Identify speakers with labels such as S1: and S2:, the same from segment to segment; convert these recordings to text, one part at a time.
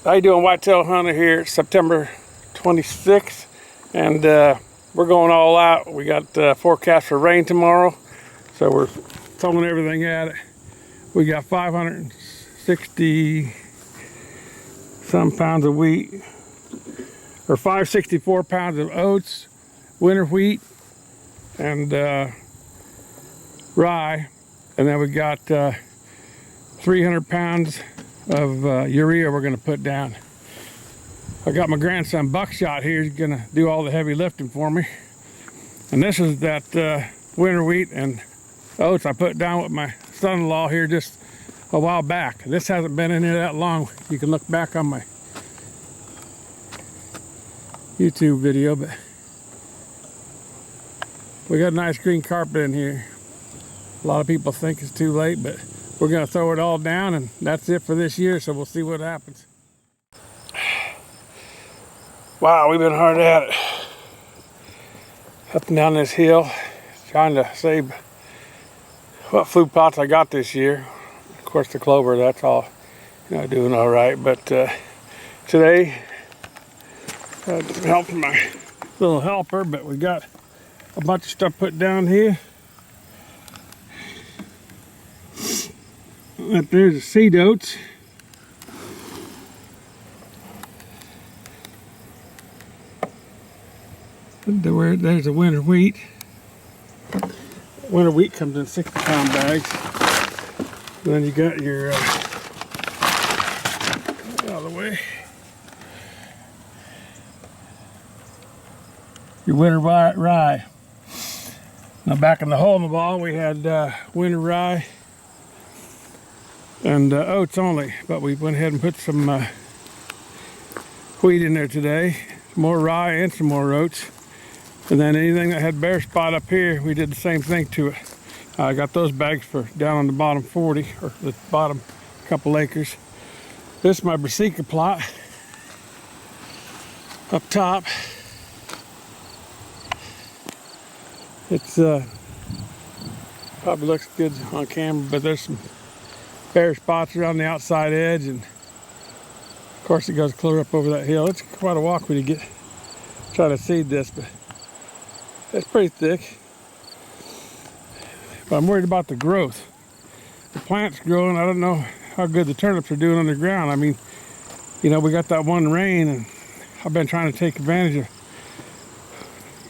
S1: How you doing, whitetail hunter? Here, September 26th, and we're going all out. We got forecast for rain tomorrow, so we're throwing everything at it. We got 560 some pounds of wheat, or 564 pounds of oats, winter wheat, and rye, and then we got 300 pounds of urea we're going to put down. I got my grandson Buckshot here. He's going to do all the heavy lifting for me. And this is that winter wheat and oats I put down with my son-in-law here just a while back. This hasn't been in here that long. You can look back on my YouTube video, but we got a nice green carpet in here. A lot of people think it's too late, but we're going to throw it all down, and that's it for this year, so we'll see what happens. Wow, we've been hard at it. Up and down this hill, trying to save what food plots I got this year. Of course, the clover, that's all, doing all right. But today, helping my little helper, but we got a bunch of stuff put down here. Up there's the seed oats. There's the winter wheat. Winter wheat comes in 60-pound bags. And then you got your out of the way. Your winter rye. Now back in the hole in the wall we had winter rye and oats only, but we went ahead and put some wheat in there today, more rye and some more oats. And then anything that had bare spot up here, we did the same thing to it. I got those bags for down on the bottom 40, or the bottom couple acres. This is my Brassica plot up top. It's probably looks good on camera, but there's some bare spots around the outside edge, and of course it goes clear up over that hill. It's quite a walk when you try to seed this, but it's pretty thick. But I'm worried about the growth. The plant's growing. I don't know how good the turnips are doing underground. I mean, we got that one rain, and I've been trying to take advantage of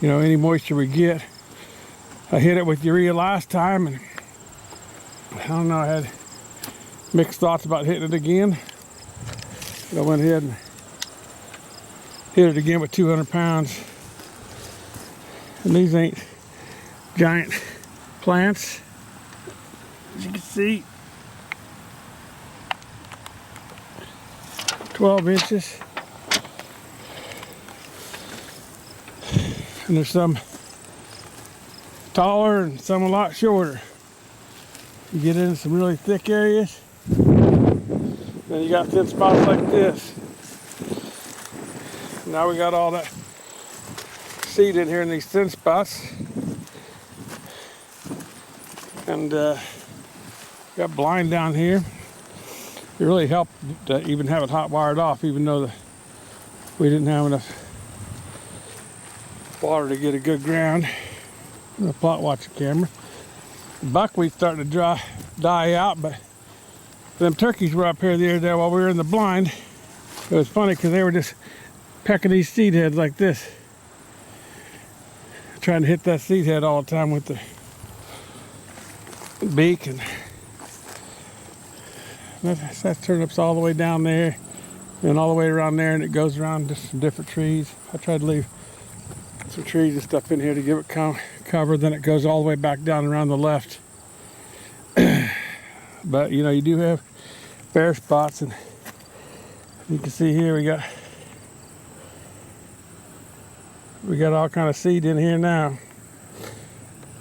S1: any moisture we get. I hit it with urea last time, and I don't know, I had mixed thoughts about hitting it again. But I went ahead and hit it again with 200 pounds. And these ain't giant plants, as you can see. 12 inches. And there's some taller and some a lot shorter. You get into some really thick areas, then you got thin spots like this. Now we got all that seed in here in these thin spots, and got blind down here. It really helped to even have it hot wired off, even though we didn't have enough water to get a good ground. The plot watching camera. The buckwheat's starting to die out, but them turkeys were up here the other day while we were in the blind. It was funny because they were just pecking these seed heads like this, trying to hit that seed head all the time with the beak, and that turnips all the way down there and all the way around there, and it goes around just some different trees. I tried to leave some trees and stuff in here to give it cover, then it goes all the way back down around the left. But you do have bare spots, and you can see here we got all kind of seed in here now.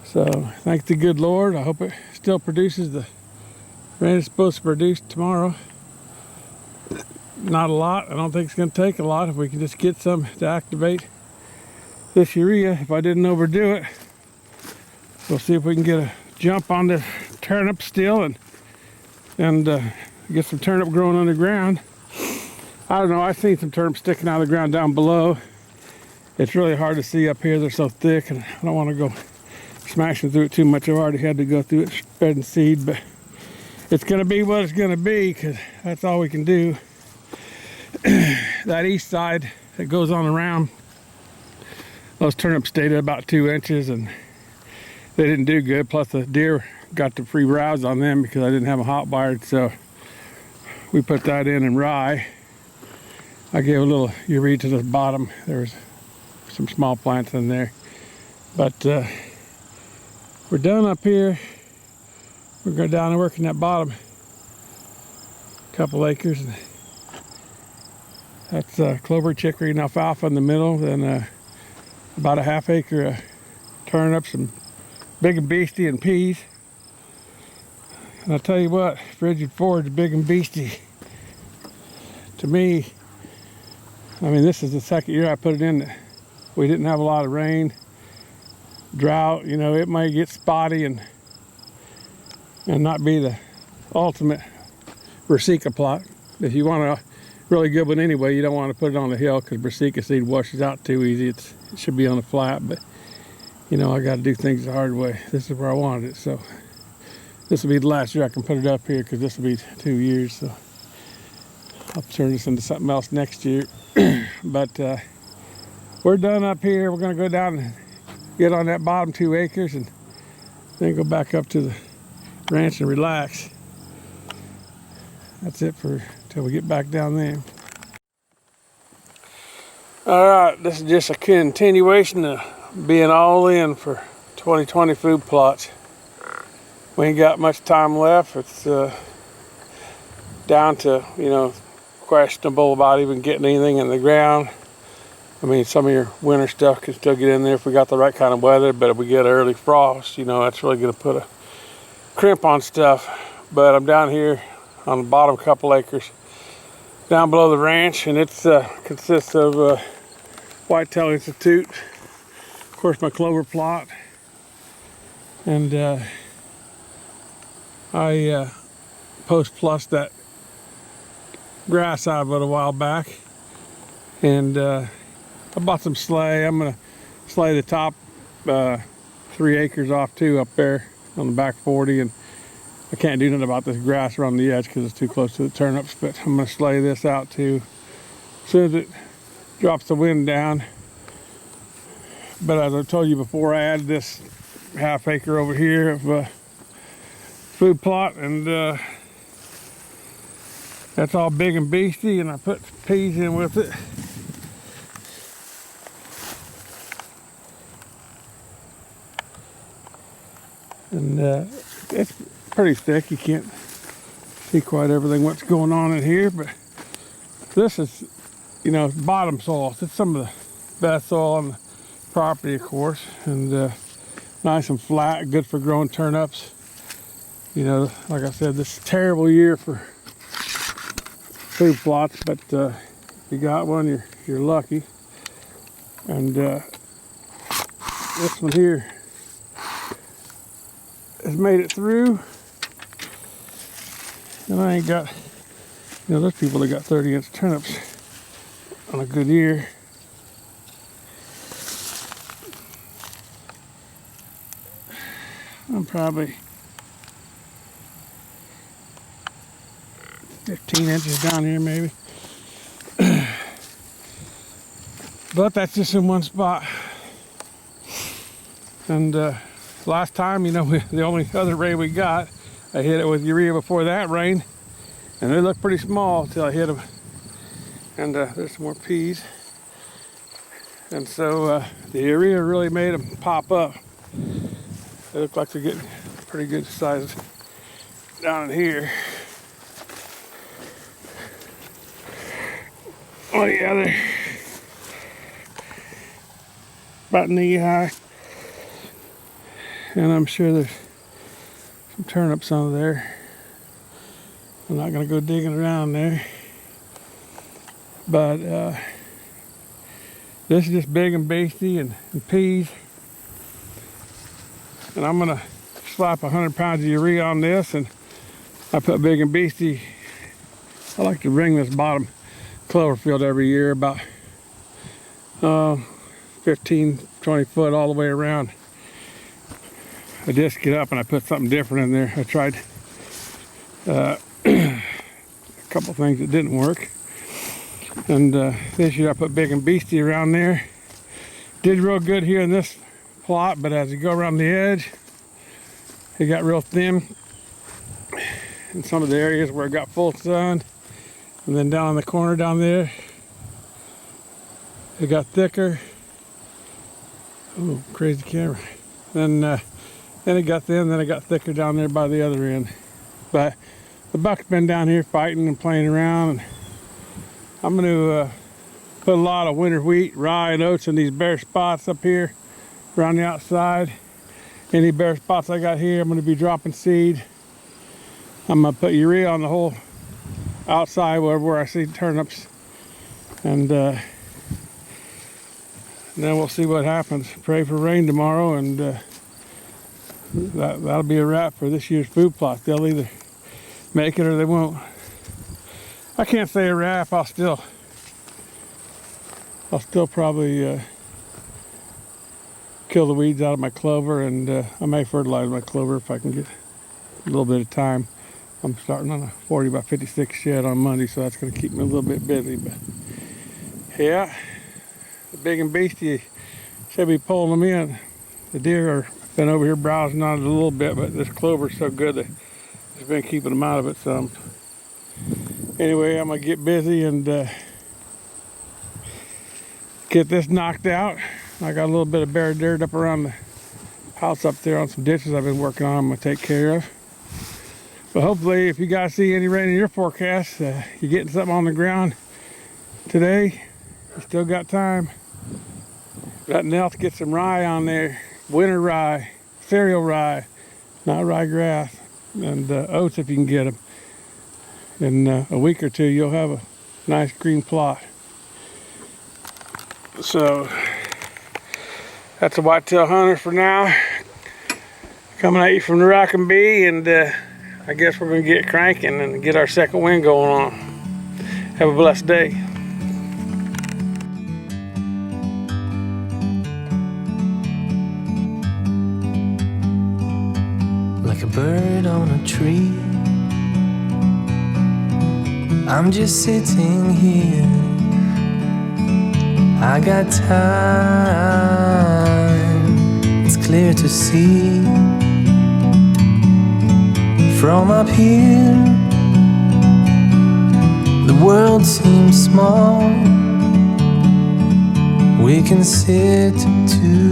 S1: So thank the good Lord. I hope it still produces the rain it's supposed to produce tomorrow. Not a lot. I don't think it's going to take a lot if we can just get some to activate this urea. If I didn't overdo it, we'll see if we can get a jump on the turnip still and get some turnip growing underground. I don't know, I've seen some turnips sticking out of the ground down below. It's really hard to see up here, they're so thick, and I don't want to go smashing through it too much. I've already had to go through it spreading seed, but it's going to be what it's going to be, because that's all we can do. That east side that goes on around, those turnips stayed at about 2 inches, and they didn't do good. Plus the deer got the free browse on them because I didn't have a hot wire, so we put that in rye. I gave a little urea to the bottom. There was some small plants in there, but we're done up here. We're going down and work in that bottom couple acres. That's clover, chicory, and alfalfa in the middle. Then about a ½ acre of turnips and big-n-beasty and peas. And I'll tell you what, Frigid Forage big-n-beasty, to me, I mean, this is the second year I put it in. We didn't have a lot of rain, drought, you know, it might get spotty and not be the ultimate brassica plot. If you want a really good one anyway, you don't want to put it on the hill because brassica seed washes out too easy. It should be on the flat, but you know, I got to do things the hard way. This is where I wanted it, so this will be the last year I can put it up here because this will be 2 years. So I'll turn this into something else next year. But we're done up here. We're going to go down and get on that bottom 2 acres and then go back up to the ranch and relax. That's it for till we get back down there. All right, this is just a continuation of being all in for 2020 food plots. We ain't got much time left. It's down to, you know, questionable about even getting anything in the ground. I mean, some of your winter stuff can still get in there if we got the right kind of weather, but if we get early frost, you know, that's really going to put a crimp on stuff. But I'm down here on the bottom couple acres down below the ranch, and it consists of Whitetail Institute, of course my clover plot, and I post-plus that grass out of it a while back, and I bought some slay. I'm gonna slay the top 3 acres off too up there on the back 40, and I can't do nothing about this grass around the edge because it's too close to the turnips, but I'm gonna slay this out too as soon as it drops the wind down. But as I told you before, I added this ½ acre over here of food plot, and that's all big-n-beasty, and I put peas in with it. And it's pretty thick. You can't see quite everything what's going on in here, but this is, you know, bottom soil. It's some of the best soil on the property, of course, and nice and flat, good for growing turnips. You know, like I said, this is a terrible year for food plots, but if you got one, you're lucky. And this one here has made it through, and I ain't got, you know, there's people that got 30-inch turnips on a good year. I'm probably 15 inches down here maybe. But that's just in one spot. And last time, you know, the only other rain we got, I hit it with urea before that rain, and they looked pretty small until I hit them. And there's some more peas. And so the urea really made them pop up. They look like they're getting pretty good size down in here. Oh yeah, they're about knee high. And I'm sure there's some turnips under there. I'm not gonna go digging around there. But this is just big-n-beasty and peas. And I'm gonna slap 100 pounds of urea on this, and I put big-n-beasty. I like to bring this bottom clover field every year, about 15, 20 foot all the way around. I disc it up and I put something different in there. I tried a couple things that didn't work. And this year I put big-n-beasty around there. Did real good here in this plot, but as you go around the edge, it got real thin in some of the areas where it got full sun. And then down in the corner down there, it got thicker. Oh, crazy camera. Then it got thin, then it got thicker down there by the other end. But the buck's been down here fighting and playing around. And I'm going to put a lot of winter wheat, rye, and oats in these bare spots up here around the outside. Any bare spots I got here, I'm going to be dropping seed. I'm going to put urea on the whole outside where I see turnips. And then we'll see what happens. Pray for rain tomorrow, and that'll be a wrap for this year's food plot. They'll either make it or they won't. I can't say a wrap. I'll still probably kill the weeds out of my clover, and I may fertilize my clover if I can get a little bit of time. I'm starting on a 40 by 56 shed on Monday, so that's going to keep me a little bit busy. But yeah, the big-n-beasty should be pulling them in. The deer are been over here browsing on it a little bit, but this clover is so good that it's been keeping them out of it some. Anyway, I'm gonna get busy and get this knocked out. I got a little bit of bare dirt up around the house up there on some ditches I've been working on. I'm gonna take care of. But hopefully, if you guys see any rain in your forecast, you're getting something on the ground today. You still got time. If nothing else, get some rye on there. Winter rye, cereal rye, not ryegrass, and oats if you can get them. In a week or two, you'll have a nice green plot. So that's a whitetail hunter for now. Coming at you from the Rockin' Bee, and I guess we're gonna get cranking and get our second wind going on. Have a blessed day.
S2: Like a bird on a tree, I'm just sitting here. I got time, it's clear to see. From up here, the world seems small. We can sit together